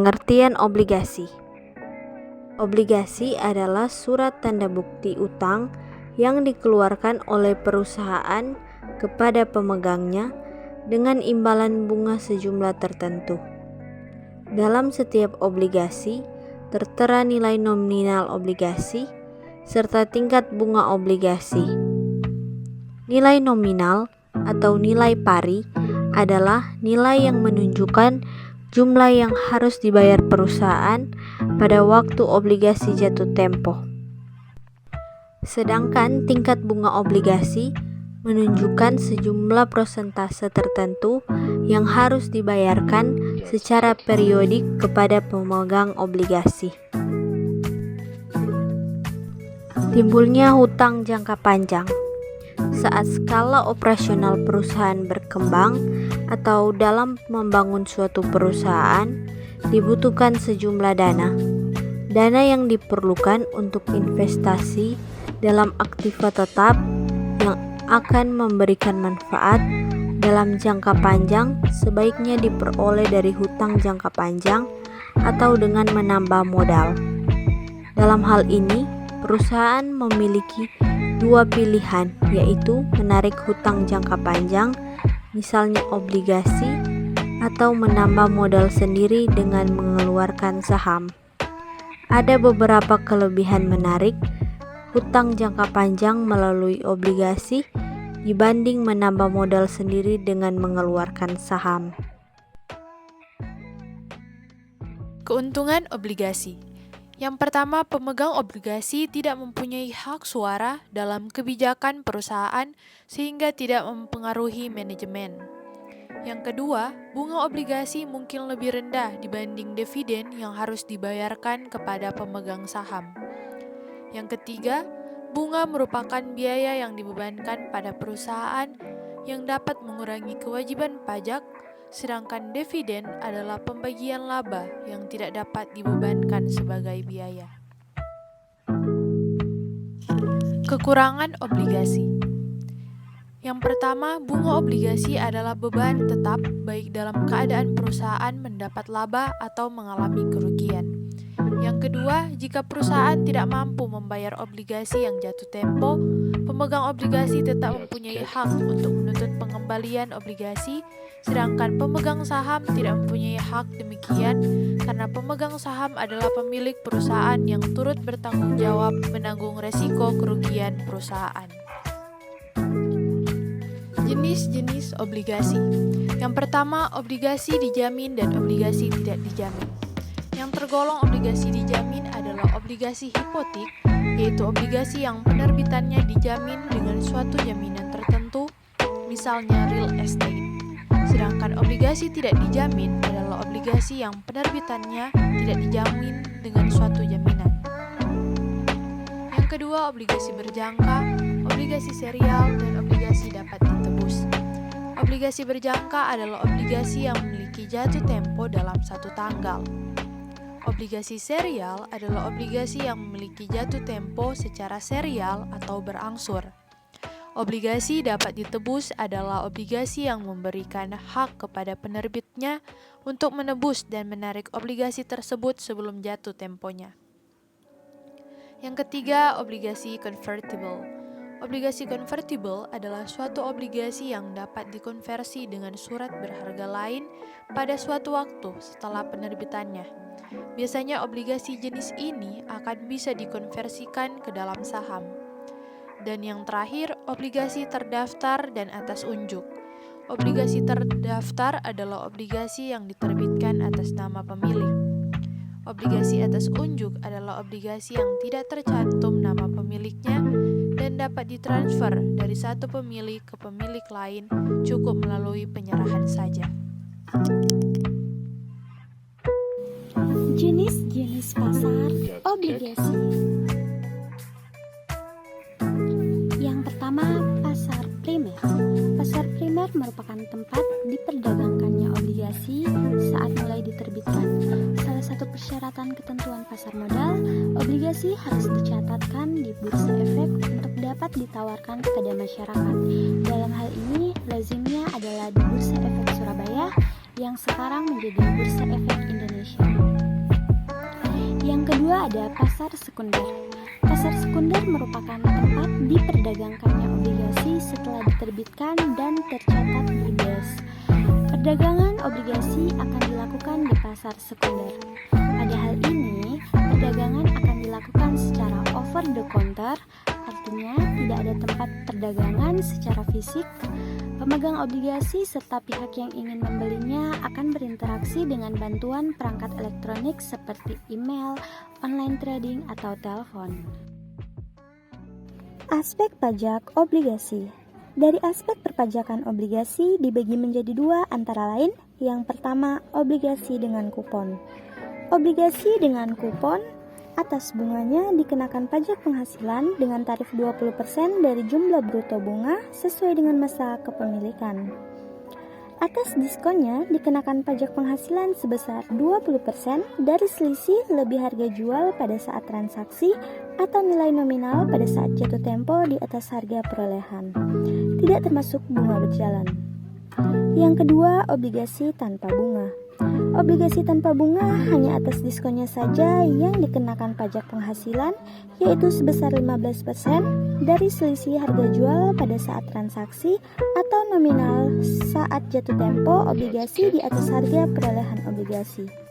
Pengertian obligasi. Obligasi adalah surat tanda bukti utang yang dikeluarkan oleh perusahaan kepada pemegangnya dengan imbalan bunga sejumlah tertentu. Dalam setiap obligasi, tertera nilai nominal obligasi serta tingkat bunga obligasi. Nilai nominal atau nilai pari adalah nilai yang menunjukkan jumlah yang harus dibayar perusahaan pada waktu obligasi jatuh tempo. Sedangkan tingkat bunga obligasi menunjukkan sejumlah persentase tertentu yang harus dibayarkan secara periodik kepada pemegang obligasi. Timbulnya hutang jangka panjang. Saat skala operasional perusahaan berkembang atau dalam membangun suatu perusahaan, dibutuhkan sejumlah dana. Dana yang diperlukan untuk investasi dalam aktiva tetap yang akan memberikan manfaat dalam jangka panjang sebaiknya diperoleh dari hutang jangka panjang atau dengan menambah modal. Dalam hal ini, perusahaan memiliki dua pilihan, yaitu menarik hutang jangka panjang, misalnya obligasi, atau menambah modal sendiri dengan mengeluarkan saham. Ada beberapa kelebihan menarik hutang jangka panjang melalui obligasi dibanding menambah modal sendiri dengan mengeluarkan saham. Keuntungan obligasi. Yang pertama, pemegang obligasi tidak mempunyai hak suara dalam kebijakan perusahaan sehingga tidak mempengaruhi manajemen. Yang kedua, bunga obligasi mungkin lebih rendah dibanding dividen yang harus dibayarkan kepada pemegang saham. Yang ketiga, bunga merupakan biaya yang dibebankan pada perusahaan yang dapat mengurangi kewajiban pajak, sedangkan dividen adalah pembagian laba yang tidak dapat dibebankan sebagai biaya. Kekurangan obligasi. Yang pertama, bunga obligasi adalah beban tetap baik dalam keadaan perusahaan mendapat laba atau mengalami kerugian. Yang kedua, jika perusahaan tidak mampu membayar obligasi yang jatuh tempo, pemegang obligasi tetap mempunyai hak untuk menuntut pengembalian obligasi, sedangkan pemegang saham tidak mempunyai hak demikian karena pemegang saham adalah pemilik perusahaan yang turut bertanggung jawab menanggung resiko kerugian perusahaan. Jenis-jenis obligasi. Yang pertama, obligasi dijamin dan obligasi tidak dijamin. Yang tergolong obligasi dijamin adalah obligasi hipotek, yaitu obligasi yang penerbitannya dijamin dengan suatu jaminan tertentu, misalnya real estate. Sedangkan obligasi tidak dijamin adalah obligasi yang penerbitannya tidak dijamin dengan suatu jaminan. Yang kedua, obligasi berjangka, obligasi serial, dan obligasi dapat ditebus. Obligasi berjangka adalah obligasi yang memiliki jatuh tempo dalam satu tanggal. Obligasi serial adalah obligasi yang memiliki jatuh tempo secara serial atau berangsur. Obligasi dapat ditebus adalah obligasi yang memberikan hak kepada penerbitnya untuk menebus dan menarik obligasi tersebut sebelum jatuh temponya. Yang ketiga, obligasi convertible. Obligasi convertible adalah suatu obligasi yang dapat dikonversi dengan surat berharga lain pada suatu waktu setelah penerbitannya. Biasanya obligasi jenis ini akan bisa dikonversikan ke dalam saham. Dan yang terakhir, obligasi terdaftar dan atas unjuk. Obligasi terdaftar adalah obligasi yang diterbitkan atas nama pemilik. Obligasi atas unjuk adalah obligasi yang tidak tercantum nama pemiliknya dan dapat ditransfer dari satu pemilik ke pemilik lain cukup melalui penyerahan saja. Jenis-jenis pasar obligasi. Yang pertama, pasar primer. Pasar primer merupakan tempat diperdagangkannya obligasi saat mulai diterbitkan. Salah satu persyaratan ketentuan pasar modal, obligasi harus dicatatkan di bursa efek untuk dapat ditawarkan kepada masyarakat. Dalam hal ini, lazimnya adalah di Bursa Efek Surabaya yang sekarang menjadi Bursa Efek Indonesia. kedua ada pasar sekunder. Pasar sekunder merupakan tempat diperdagangkannya obligasi setelah diterbitkan dan tercatat di BES. Perdagangan obligasi akan dilakukan di pasar sekunder. Pada hal ini, perdagangan akan dilakukan secara over the counter, artinya tidak ada tempat perdagangan secara fisik. Pemegang obligasi serta pihak yang ingin membelinya akan berinteraksi dengan bantuan perangkat elektronik seperti email, online trading, atau telepon. Aspek pajak obligasi. Dari aspek perpajakan obligasi dibagi menjadi dua antara lain. Yang pertama, obligasi dengan kupon. Obligasi dengan kupon, atas bunganya dikenakan pajak penghasilan dengan tarif 20% dari jumlah bruto bunga sesuai dengan masa kepemilikan. Atas diskonnya dikenakan pajak penghasilan sebesar 20% dari selisih lebih harga jual pada saat transaksi atau nilai nominal pada saat jatuh tempo di atas harga perolehan. Tidak termasuk bunga berjalan. Yang kedua, obligasi tanpa bunga. Obligasi tanpa bunga hanya atas diskonnya saja yang dikenakan pajak penghasilan, yaitu sebesar 15% dari selisih harga jual pada saat transaksi atau nominal saat jatuh tempo obligasi di atas harga perolehan obligasi.